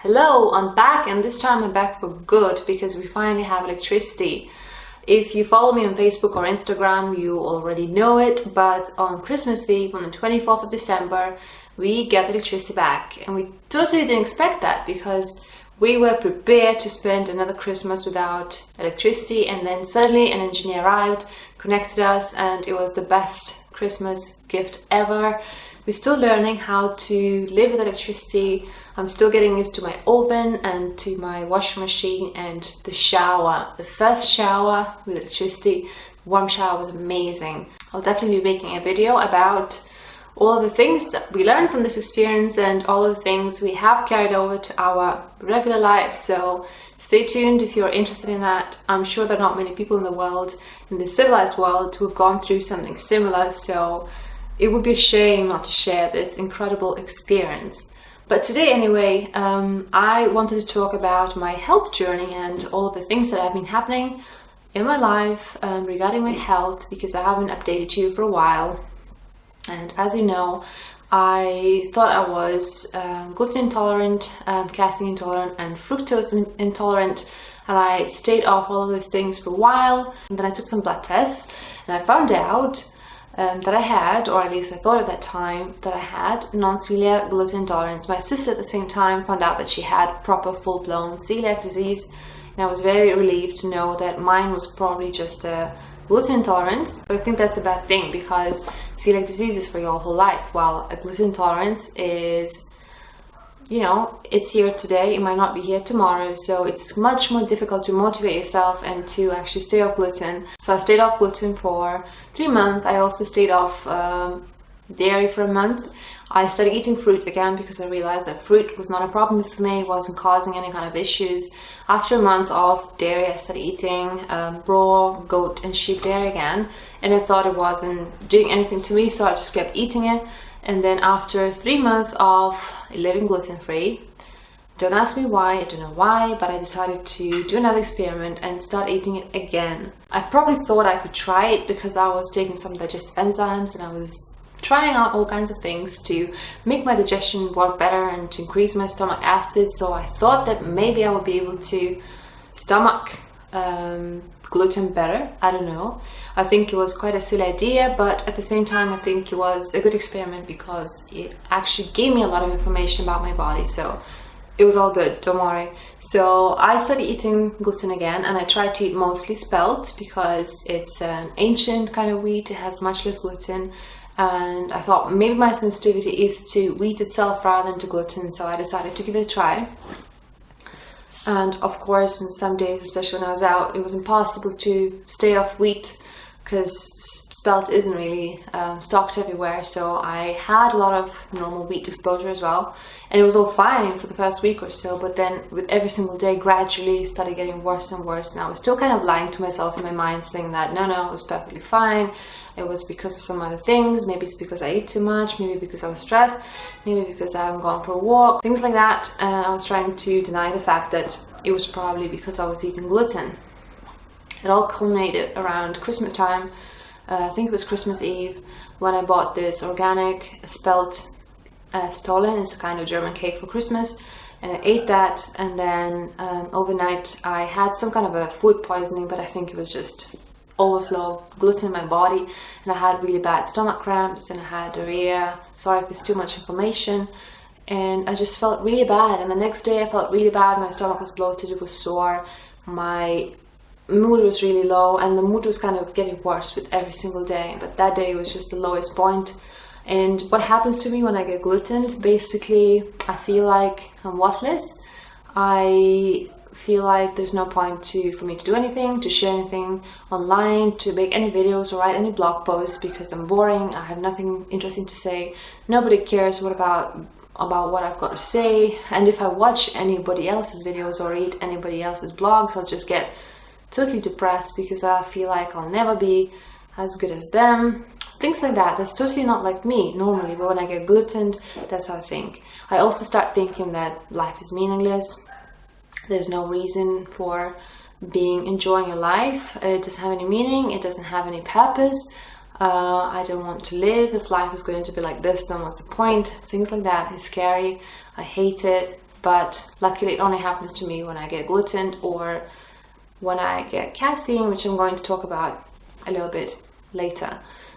Hello, I'm back, and this time I'm back for good because we finally have electricity. If you follow me on Facebook or Instagram, you already know it, but on Christmas Eve, on the 24th of December, we get electricity back. And we totally didn't expect that because we were prepared to spend another Christmas without electricity, and then suddenly an engineer arrived, connected us, and it was the best Christmas gift ever. We're still learning how to live with electricity. I'm still getting used to my oven and to my washing machine and the shower. The first shower with electricity, the warm shower, was amazing. I'll definitely be making a video about all of the things that we learned from this experience and all of the things we have carried over to our regular lives. So stay tuned if you're interested in that. I'm sure there are not many people in the world, in the civilized world, who have gone through something similar. So it would be a shame not to share this incredible experience. But today anyway, I wanted to talk about my health journey and all of the things that have been happening in my life regarding my health, because I haven't updated you for a while. And as you know, I thought I was gluten intolerant, casein intolerant and fructose intolerant, and I stayed off all of those things for a while. And then I took some blood tests and I found out that I had, or at least I thought at that time, that I had non-celiac gluten intolerance. My sister at the same time found out that she had proper full-blown celiac disease, and I was very relieved to know that mine was probably just a gluten intolerance. But I think that's a bad thing because celiac disease is for your whole life, while a gluten intolerance is, you know, it's here today, it might not be here tomorrow, so it's much more difficult to motivate yourself and to actually stay off gluten. So I stayed off gluten for 3 months. I also stayed off dairy for a month. I started eating fruit again because I realized that fruit was not a problem for me, it wasn't causing any kind of issues. After a month of dairy, I started eating raw goat and sheep dairy again, and I thought it wasn't doing anything to me, so I just kept eating it. And then after 3 months of living gluten-free, don't ask me why, I don't know why, but I decided to do another experiment and start eating it again. I probably thought I could try it because I was taking some digestive enzymes and I was trying out all kinds of things to make my digestion work better and to increase my stomach acid. So I thought that maybe I would be able to stomach gluten better. I don't know. I think it was quite a silly idea, but at the same time I think it was a good experiment because it actually gave me a lot of information about my body, so it was all good, don't worry. So I started eating gluten again, and I tried to eat mostly spelt because it's an ancient kind of wheat, it has much less gluten, and I thought maybe my sensitivity is to wheat itself rather than to gluten, so I decided to give it a try. And of course, on some days, especially when I was out, it was impossible to stay off wheat because spelt isn't really stocked everywhere. So I had a lot of normal wheat exposure as well. And it was all fine for the first week or so, but then with every single day, gradually started getting worse and worse. And I was still kind of lying to myself in my mind, saying that no, it was perfectly fine. It was because of some other things. Maybe it's because I ate too much, maybe because I was stressed, maybe because I haven't gone for a walk, things like that. And I was trying to deny the fact that it was probably because I was eating gluten. It all culminated around Christmas time. I think it was Christmas Eve when I bought this organic spelt stollen. It's a kind of German cake for Christmas, and I ate that, and then overnight I had some kind of a food poisoning, but I think it was just overflow of gluten in my body, and I had really bad stomach cramps and I had diarrhea. Sorry if it's too much information. And I just felt really bad, and the next day I felt really bad. My stomach was bloated, it was sore, my mood was really low, and the mood was kind of getting worse with every single day, but that day was just the lowest point. And what happens to me when I get gluten, basically I feel like I'm worthless. I feel like there's no point for me to do anything, to share anything online, to make any videos or write any blog posts, because I'm boring, I have nothing interesting to say, nobody cares about what I've got to say. And if I watch anybody else's videos or read anybody else's blogs, I'll just get totally depressed because I feel like I'll never be as good as them. Things like that. That's totally not like me normally, but when I get gluten, that's how I think. I also start thinking that life is meaningless. There's no reason for enjoying your life. It doesn't have any meaning. It doesn't have any purpose. I don't want to live. If life is going to be like this, then what's the point? Things like that is scary. I hate it. but luckily it only happens to me when I get gluten or when I get casein, which I'm going to talk about a little bit later.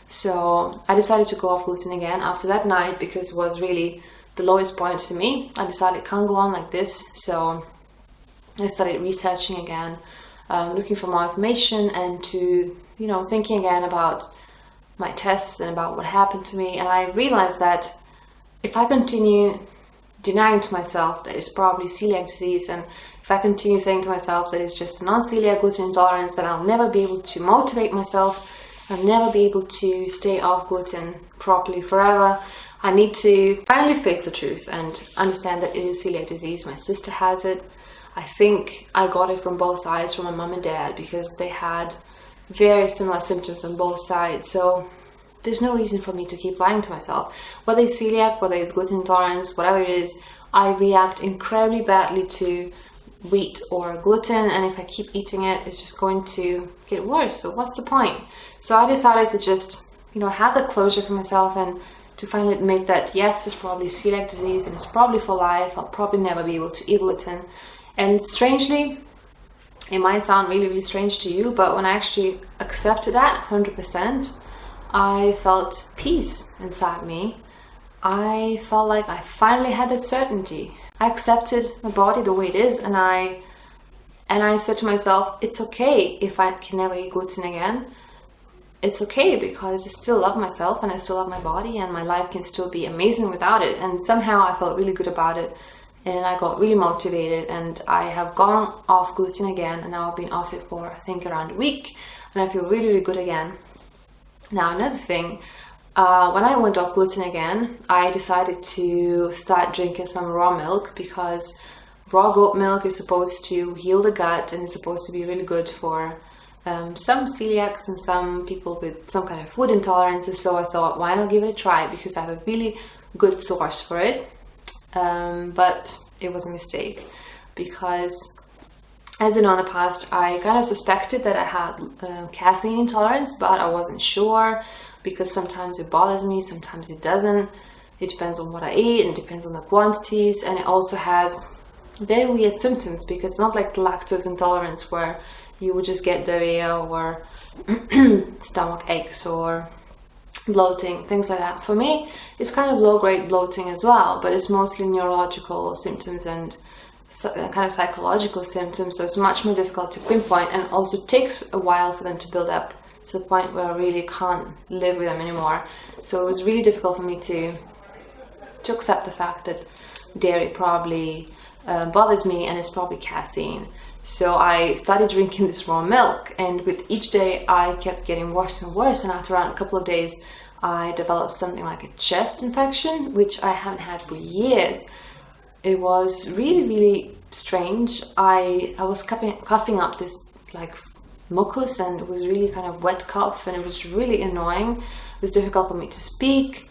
So I decided to go off gluten again after that night because it was really the lowest point for me. I decided it can't go on like this, so I started researching again, looking for more information and to, thinking again about my tests and about what happened to me. And I realized that if I continue denying to myself that it's probably celiac disease, and if I continue saying to myself that it's just non-celiac gluten intolerance, then I'll never be able to motivate myself. I'll never be able to stay off gluten properly forever. I need to finally face the truth and understand that it is celiac disease. My sister has it. I think I got it from both sides, from my mom and dad, because they had very similar symptoms on both sides. So there's no reason for me to keep lying to myself. Whether it's celiac, whether it's gluten intolerance, whatever it is, I react incredibly badly to wheat or gluten, and if I keep eating it, it's just going to get worse. So what's the point? So I decided to just, have that closure for myself and to finally admit that yes, it's probably celiac disease and it's probably for life. I'll probably never be able to eat gluten. And strangely, it might sound really, really strange to you, but when I actually accepted that 100%, I felt peace inside me. I felt like I finally had that certainty. I accepted my body the way it is, and I said to myself, it's okay if I can never eat gluten again. It's okay because I still love myself and I still love my body, and my life can still be amazing without it. And somehow I felt really good about it, and I got really motivated, and I have gone off gluten again, and now I've been off it for I think around a week, and I feel really, really good again. Now another thing, when I went off gluten again, I decided to start drinking some raw milk, because raw goat milk is supposed to heal the gut and is supposed to be really good for some celiacs and some people with some kind of food intolerances. So I thought, why not give it a try, because I have a really good source for it. But it was a mistake, because as you know, in the past I kind of suspected that I had casein intolerance, but I wasn't sure, because sometimes it bothers me, sometimes it doesn't. It depends on what I eat and it depends on the quantities, and it also has very weird symptoms, because it's not like lactose intolerance where you would just get diarrhea or stomach aches or bloating, things like that. For me, it's kind of low-grade bloating as well, but it's mostly neurological symptoms and kind of psychological symptoms, so it's much more difficult to pinpoint, and also takes a while for them to build up to the point where I really can't live with them anymore. So it was really difficult for me to accept the fact that dairy probably bothers me, and it's probably casein. So I started drinking this raw milk, and with each day I kept getting worse and worse, and after around a couple of days I developed something like a chest infection, which I haven't had for years. It was really, really strange. I was coughing up this like mucus, and it was really kind of wet cough, and it was really annoying. It was difficult for me to speak,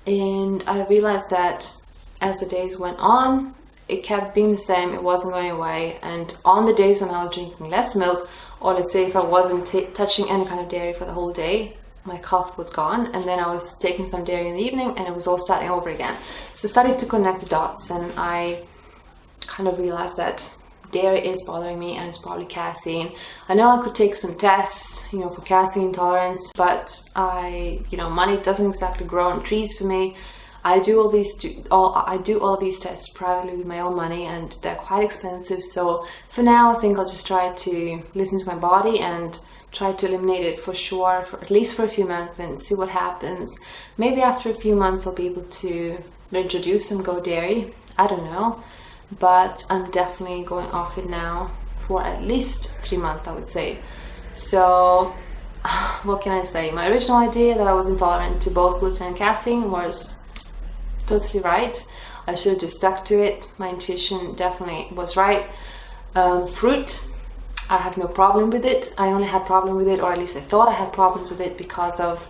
and I realized that as the days went on, it kept being the same. It wasn't going away. And on the days when I was drinking less milk, or let's say if I wasn't touching any kind of dairy for the whole day, my cough was gone, and then I was taking some dairy in the evening and it was all starting over again. So I started to connect the dots, and I kind of realized that dairy is bothering me and it's probably casein. I know I could take some tests, for casein intolerance, but money doesn't exactly grow on trees for me. I do all these tests privately with my own money, and they're quite expensive. So for now, I think I'll just try to listen to my body and try to eliminate it for sure, for at least for a few months, and see what happens. Maybe after a few months I'll be able to reintroduce and go dairy. I don't know, but I'm definitely going off it now for at least 3 months, I would say. So what can I say? My original idea that I was intolerant to both gluten and casein was totally right. I should have just stuck to it. My intuition definitely was right. Fruit, I have no problem with it. I only had problem with it, or at least I thought I had problems with it, because of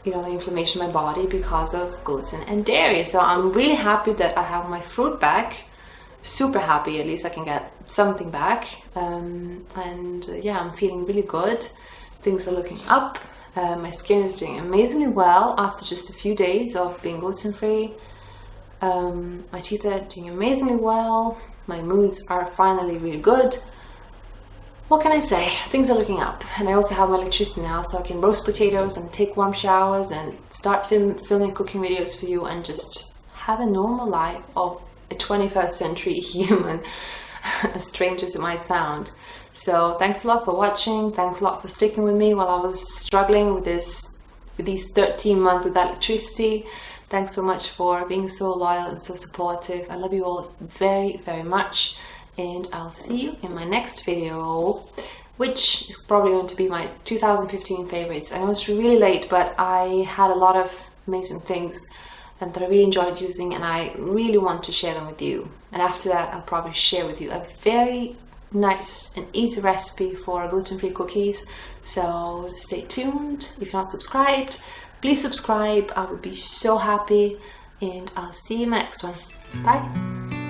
the inflammation in my body because of gluten and dairy. So I'm really happy that I have my fruit back. Super happy, at least I can get something back. Yeah, I'm feeling really good. Things are looking up. My skin is doing amazingly well after just a few days of being gluten-free. My teeth are doing amazingly well. My moods are finally really good. What can I say? Things are looking up, and I also have my electricity now, so I can roast potatoes and take warm showers and start filming cooking videos for you and just have a normal life of a 21st century human, as strange as it might sound. So thanks a lot for watching. Thanks a lot for sticking with me while I was struggling with these 13 months without electricity. Thanks so much for being so loyal and so supportive. I love you all very, very much. And I'll see you in my next video, which is probably going to be my 2015 favorites. I know it's really late, but I had a lot of amazing things that I really enjoyed using, and I really want to share them with you. And after that, I'll probably share with you a very nice and easy recipe for gluten-free cookies. So stay tuned. If you're not subscribed, please subscribe. I would be so happy, and I'll see you in my next one. Bye.